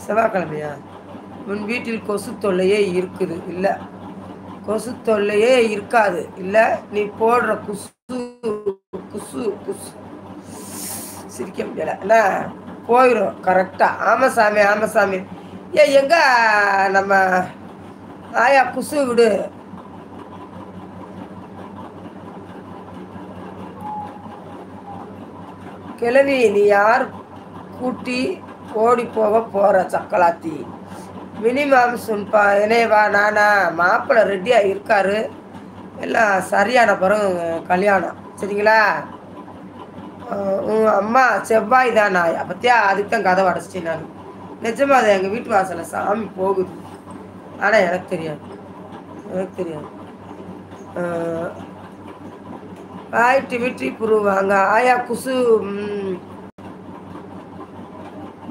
செவ்வாய்க்கிழமையா? உன் வீட்டில் கொசு தொல்லையே இருக்குது இல்லை? கொசு தொல்லையே இருக்காது இல்லை? நீ போடுற குசு குசு குசு சிரிக்க முடியல என்ன? போயிடும் கரெக்டா. ஆமாம் சாமி, ஆமாம் சாமி. எங்க நம்ம ஆயா குசு விடு. கிழவி நீ யார் கூட்டி ஓடி போக போற சக்கலாத்தி? மினிமம் சொன்பா என்னேவா நானா? மாப்பிள்ளை ரெடியாக இருக்காரு, எல்லாம் சரியான பிறகு கல்யாணம். சரிங்களா? அம்மா செவ்வாய் தான் நாயா பத்தியா? அதுக்கு தான் கதை அடைச்சிட்டேன் நான். நிஜமா அது எங்கள் வீட்டு வாசலில் சாமி போகுது. ஆனால் எனக்கு தெரியாது, எனக்கு தெரியாது. ஆயிட்டு வீட்டு புருவாங்க ஆயா குசு.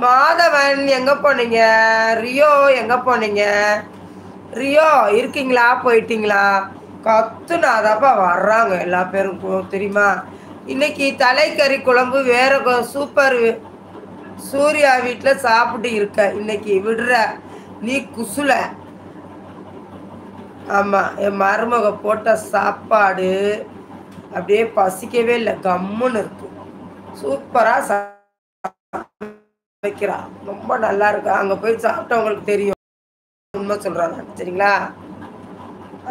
மாதவன் எங்கே போனீங்க? ரியோ எங்கே போனீங்க? ரியோ இருக்கீங்களா போயிட்டீங்களா? கத்துனாதாப்பா வர்றாங்க எல்லா பேரும் தெரியுமா? இன்னைக்கு தலைக்கறி குழம்பு வேற சூப்பர். சூர்யா வீட்டில் சாப்பிட்டு இருக்க இன்னைக்கு விடுற நீ குசுல. ஆமாம், என் மருமக போட்ட சாப்பாடு அப்படியே பசிக்கவே இல்லை, கம்முன்னு இருக்கு. சூப்பராக வைக்கிறா, ரொம்ப நல்லா இருக்கு. அங்கே போய் சாப்பிட்டவங்களுக்கு தெரியும், உண்மை சொல்கிறாங்க. சரிங்களா?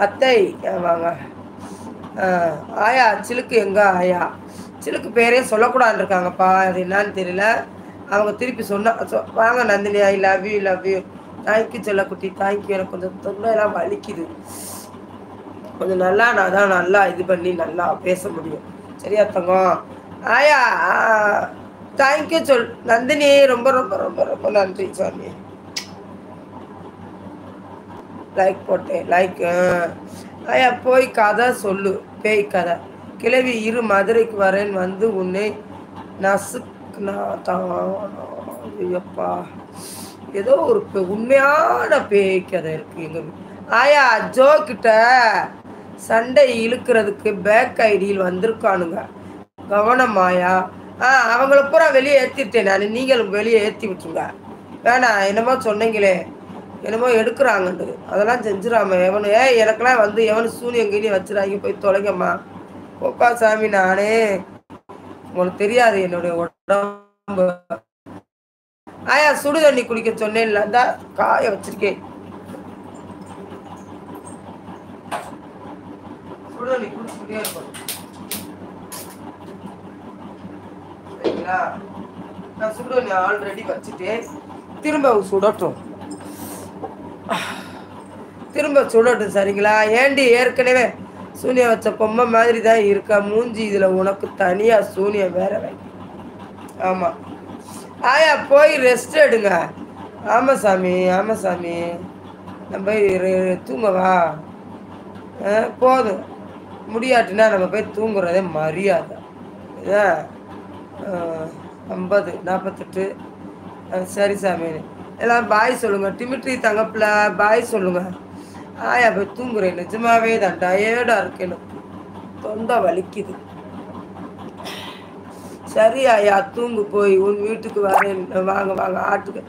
அத்தை வாங்க. ஆயா சிலுக்கு எங்க? ஆயா சிலுக்கு பேரே சொல்லக்கூடாதுன்னு இருக்காங்கப்பா, அது என்னான்னு தெரியல. அவங்க திருப்பி சொன்னா வாங்க Nandini, I love you, love you. Thank you செல்லக்குட்டி, தேங்க்யூ. எனக்கு கொஞ்சம் தொண்டையெல்லாம் வலிக்குது, கொஞ்சம் நல்லா நான் தான் நல்லா இது பண்ணி நல்லா பேச முடியும். சரியா தங்கம்? ஆயா தேங்க்யூ சொல் நந்தினி, ரொம்ப ரொம்ப ரொம்ப ரொம்ப நன்றி சாமி. லைக் போட்டேன், லைக். ஆயா போய் கதை சொல்லு, பேய் கதை. கிழவி இரு, மதுரைக்கு வரேன், வந்து உன்னை நசுக்குனாப்பா. ஏதோ ஒரு உண்மையான பேய் கதை இருக்கு எங்க. ஆயா ஜோ கிட்ட சண்டை இழுக்கிறதுக்கு பேக் ஐடியில் வந்திருக்கானுங்க, கவனமாயா. அவங்கள பூரா வெளியே ஏற்றிட்டேன் நான், நீங்களும் வெளியே ஏற்றி விட்டுருங்க. வேணாம், என்னமோ சொன்னீங்களே என்னமோ எடுக்கிறாங்கண்டு, அதெல்லாம் செஞ்சிடாம எவனு எனக்கெல்லாம் வந்து எவனு சூனியங்கினி வச்சுறாங்க, போய் தொலைங்கம்மா. போப்பா சாமி, நானே உங்களுக்கு தெரியாது என்னுடைய உடம்பு. ஆயா சுடு தண்ணி குடிக்க சொன்னேன்ல, அந்த காய வச்சிருக்கேன். சுடு தண்ணி குடிச்சுக்கிட்டே இருக்கணும். சரிங்களா? நான் சுடு தண்ணி ஆல்ரெடி வச்சுட்டேன், திரும்ப சுடட்டும், திரும்ப சுடட்டும். சரிங்களா? ஏண்டி ஏற்கனவே சூனியம் வச்ச பொம்மை மாதிரி தான் இருக்கா மூஞ்சி, இதில் உனக்கு தனியாக சூனியம் வேற வை. ஆமாம் ஆயா போய் ரெஸ்ட் எடுங்க. ஆமாம் சாமி, ஆமாம் சாமி. நம்ம போய் தூங்கவா? போதும், முடியாட்டுனா நம்ம போய் தூங்குறதே மரியாதை. இதான் 50 48. சரி சாமி, எல்லாம் பாய் சொல்லுங்க. டிமிட்ரி தங்கப்பில் பாய் சொல்லுங்க. ஆயா போய் தூங்குறேன், நிஜமாவே தான் டயர்டாக இருக்கு, எனக்கு தொண்டை வலிக்குது. சரி ஆயா தூங்கு, போய் உன் வீட்டுக்கு வரேன். வாங்க வாங்க, ஆட்டுக்கு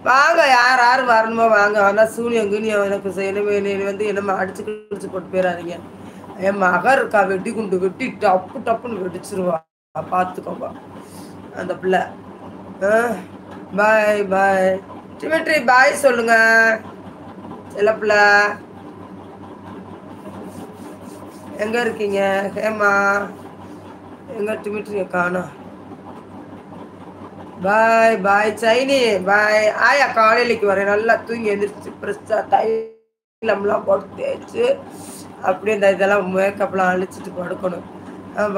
வாங்க, யார் யார் வரணுமோ வாங்க. ஆனால் சூனியம் கீனியம் எனக்கு வந்து என்னம்மா அடிச்சு கிடிச்சு போட்டு போயிடாதீங்க. என் மக இருக்கா, வெட்டி குண்டு வெட்டி டப்பு டப்புன்னு வெடிச்சிருவா, பார்த்துக்கோங்க அந்த பிள்ளை. பாய் பாய். டிமிட்ரி பாய் சொல்லுங்க செல்ல பிள்ளை. எங்க இருக்கீங்க ஹேமா? எங்க டிமிட்ரிய காணோம். பாய் பாய் சைனி, பாய். ஆயா காலையிலைக்கு வரேன், நல்லா தூங்கி எழுந்திரிச்சு ஃப்ரெஷ்ஷாக தைலம்லாம் போட்டு தேய்ச்சி அப்படியே இந்த இதெல்லாம் மேக்கப்லாம் அழிச்சிட்டு படுக்கணும்.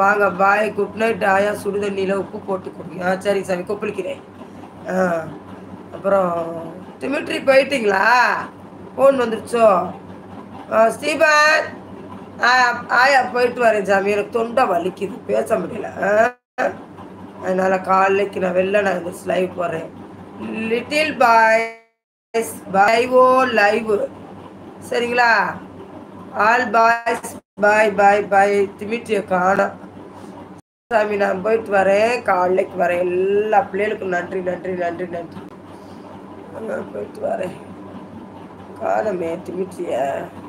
வாங்க பாய், குட் நைட். ஆயா சுடு தண்ணியில் உப்பு போட்டு கொடுங்க. சரி சாமி, கொப்பளிக்கிறேன். அப்புறம் டிமிட்ரி போயிட்டீங்களா? ஃபோன் வந்துருச்சோ? ஸ்டீபன் ஆயா போயிட்டு வரேன் சாமி, எனக்கு தொண்டை வலிக்குது, பேச முடியல. அதனால் காலைக்கு நான் வெளில இந்த லைவ் போடுறேன். லிட்டில் பாய்ஸ் பைவோ லைவ். சரிங்களா? All boys bye bye bye. டிமிட்ரியை காணோம் சாமி, நான் போயிட்டு வரேன், காலைக்கு வரேன். எல்லா பிள்ளைகளுக்கும் நன்றி நன்றி நன்றி நன்றி. போயிட்டு வரேன். காணமே திமிட்டிய